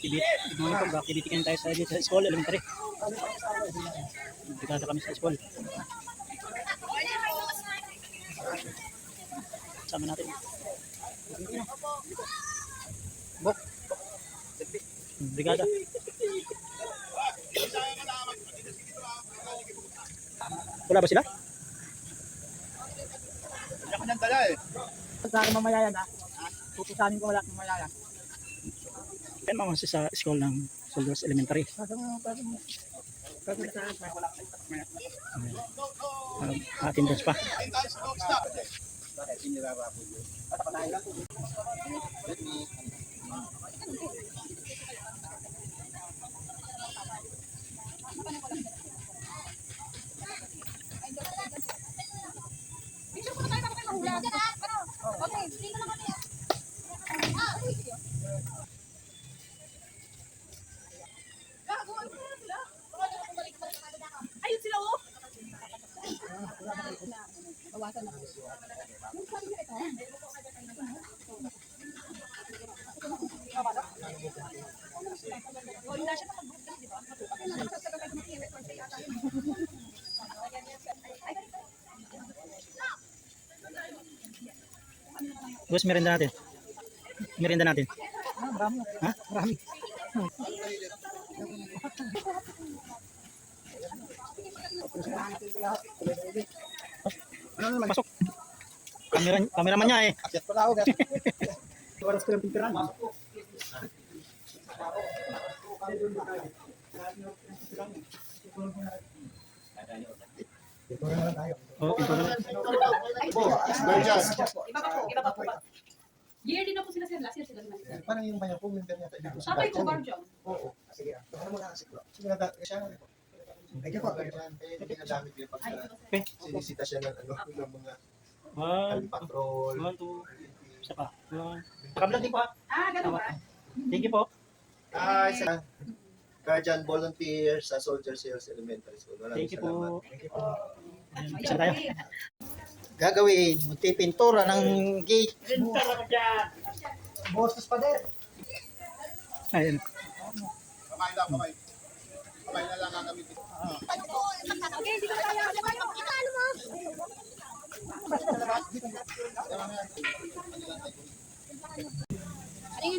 Good morning po. Activity kayo tayo dito sa school, elementary. Brigada kami sa school. Sama natin. Bok. Brigada. Wala ba sila? Wala ka nang dala eh. Sa mamaya yan ha. Pupusanin ko wala mamaya yan. Yan mga sa school ng Soldiers Elementary. Attendance pa. Ayun sila oh. Bawasan na. Boss, merienda natin. Merienda natin. Marami. Ha? Marami. Pasok. Kameraman niya eh. Akyat pala ako. Oras ko lang pintiran. Oh, ito na. Iba pa po ba? Year din na po sila sir. Last year sila naman. Parang yung kanya po, member niya tayo. Tapay ko Guardian. Oo. Sige. Ano mo na kasi ko. Sige na siya. Ay, ko. Hindi na gamit yung pag sinisita siya ng ng mga patrol. 1, 2, isa pa. Nakablog din po ha. Ganun ba? Thank you po. Sa Guardian Volunteer sa Soldier Sales Elementary School. Thank you po. Isa tayo. Gagawin, magpipintura ng gate. Bostos pa din. Ayun. Kamay lang, kamay. Kamay na lang ang gamitin. Okay, hindi ko kaya. Ano mo?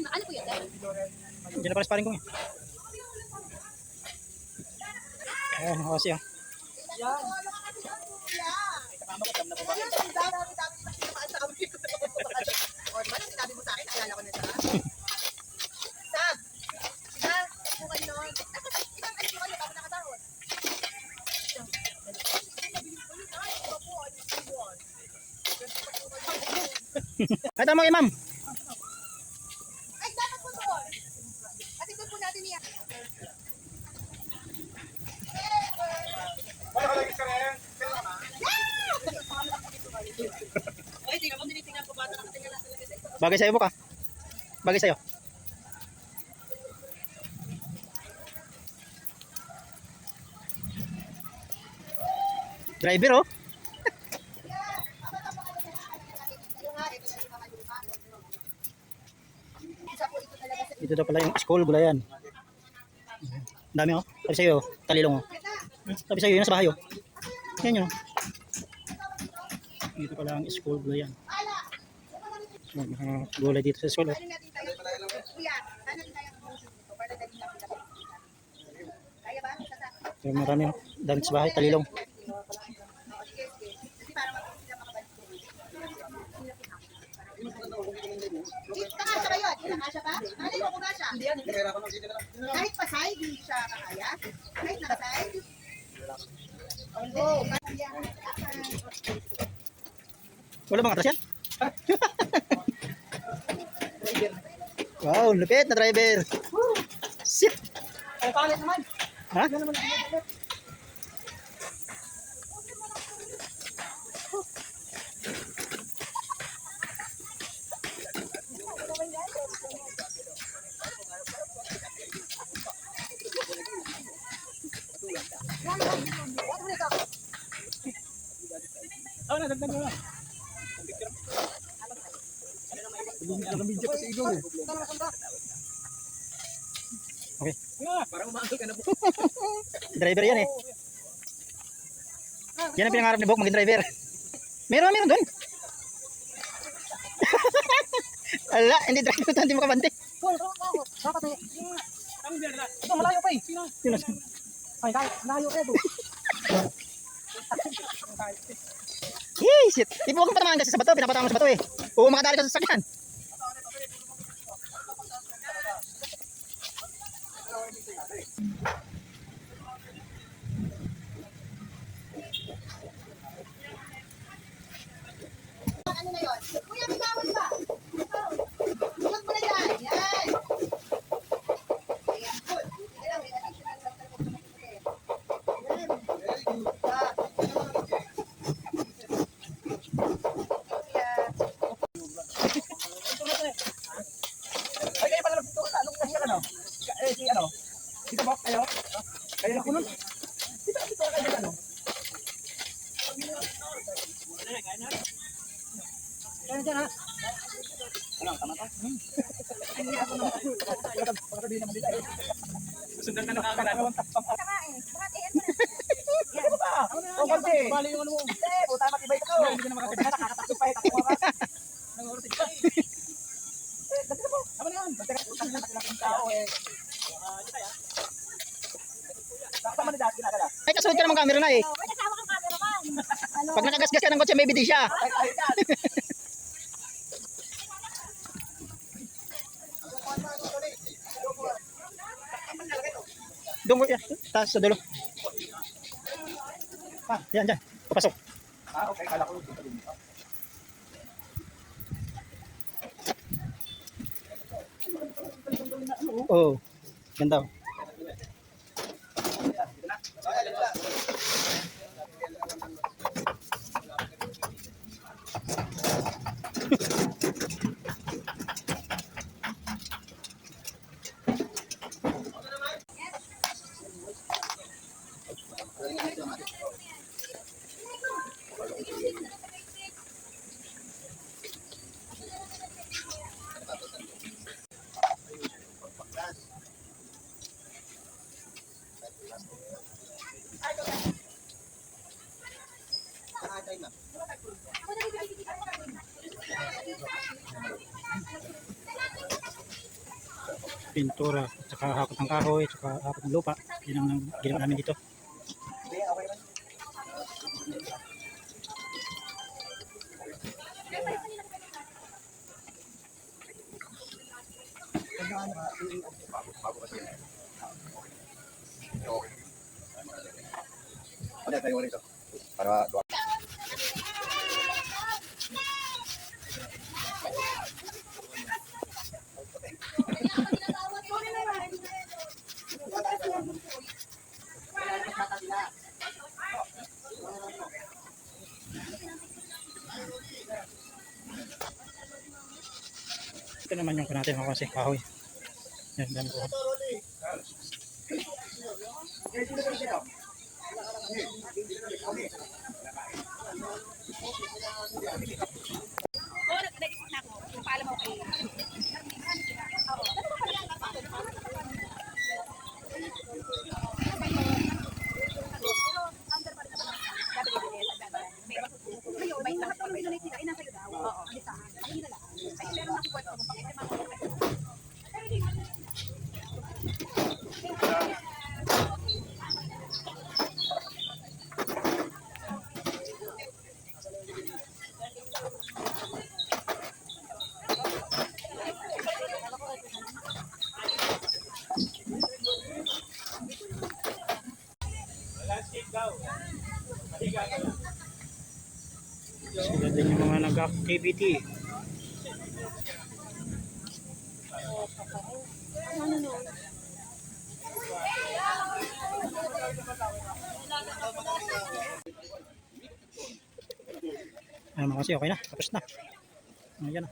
Ano po yun? Diyan na pala sparring ko eh. Ayan, ako siya. Ay, tama kay ma'am. Ay, dapat po doon. Kasi doon po natin yan. Ay, tingnan mo, tinitingnan ko ba? Nakatingnan lang talaga. Bagay sa'yo, Buka. Bagay sa'yo. Driver, oh. Ito daw pala yung school, Gulayan. Dami, oh. Sabi sa'yo, talilong, oh. Sabi sa'yo, yun sa bahay, oh. Yan yun, oh. Dito pala ang school, Gulayan. So, gulay dito sa school, oh. So, marami, oh. Dami sa bahay, talilong. Kakasya kayo, nakasya ba? Ano yung kakasya? Kahit pasay, di siya kakaya? Kahit nakasay? Wala bang atras yan? Wow, lupit na driver. Sit. Ang kalit naman. Ha? Oh, nadagdag mo na. Naka-video kasi Igor eh. Parang umaangkin ka na po. Driver yan eh. Yan ang pinangarap ni Bok, maging driver. Meron doon. Ala, hindi driver to, hindi makabante. Dapat eh. Ang diyan na. Ito malayo pa eh. Sino? Ay, layo eh. Shit. Di po akong patamaan kasi sa bato, pinapatamaan mo sa bato eh. Oo, makadali ka sa sakyan. Ano na yun? Kuya, bitawan ba? Huwag mo na dyan. Yan. Ayan, good. Ayan, may additional water po. Ay, kaya pala nagpunta ka. Anong kasi ano? Eh, si ano? Dito ba? Kayo? Kayo na kunod? Dito ka kayo ano? Kaya dyan ha? Ano, tama ka? Hindi ako naman. Pagkakabi naman dito. Susundan ka na nakakarawan. Yan ba? O, konti. Bali yung ano mo. Hindi, puta matibay ka. Hindi ka na makakabay. Nakakatakot pa eh. Takot ka. Nang oras ito. Dati na po. Tama na yan. Basta ka utang na nakilang tao eh. Tama na dati ginagala. Ay, kasunod ka naman camera na eh. May kasama kang cameraman. Pag nakagasgas ka ng kotse, may bidi siya. Ay, yan. Doon ko, yan. Taas sa dulo. Yan, dyan. Papasok. Ah, okay. Kala ko dito din. Oo. Ganda oh. Pintura, at saka hakot ng kahoy, at saka hakot ng lupa. Yan ang ginawa namin dito. Ano tayo rito? Para Ito naman yung natin mga kasi kahoy. Yan, dami ko. Sila din yung mga nag-activity. Ayan mga kasi, okay na. Tapos na. Ayan na.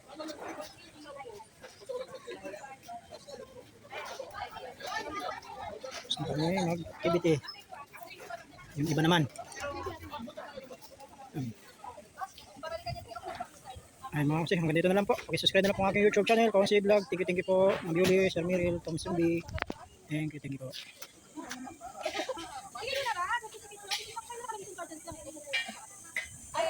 Tapos na kami mag-activity. Yung iba naman. Ay mga kasi, hanggang dito na lang po. Okay, subscribe na lang po ang aking YouTube channel, Kawang Si Vlog. Thank you po, Mag Yuli, Sir Miril, Tom Sumbi. Thank you po. Sige na ba? Ay,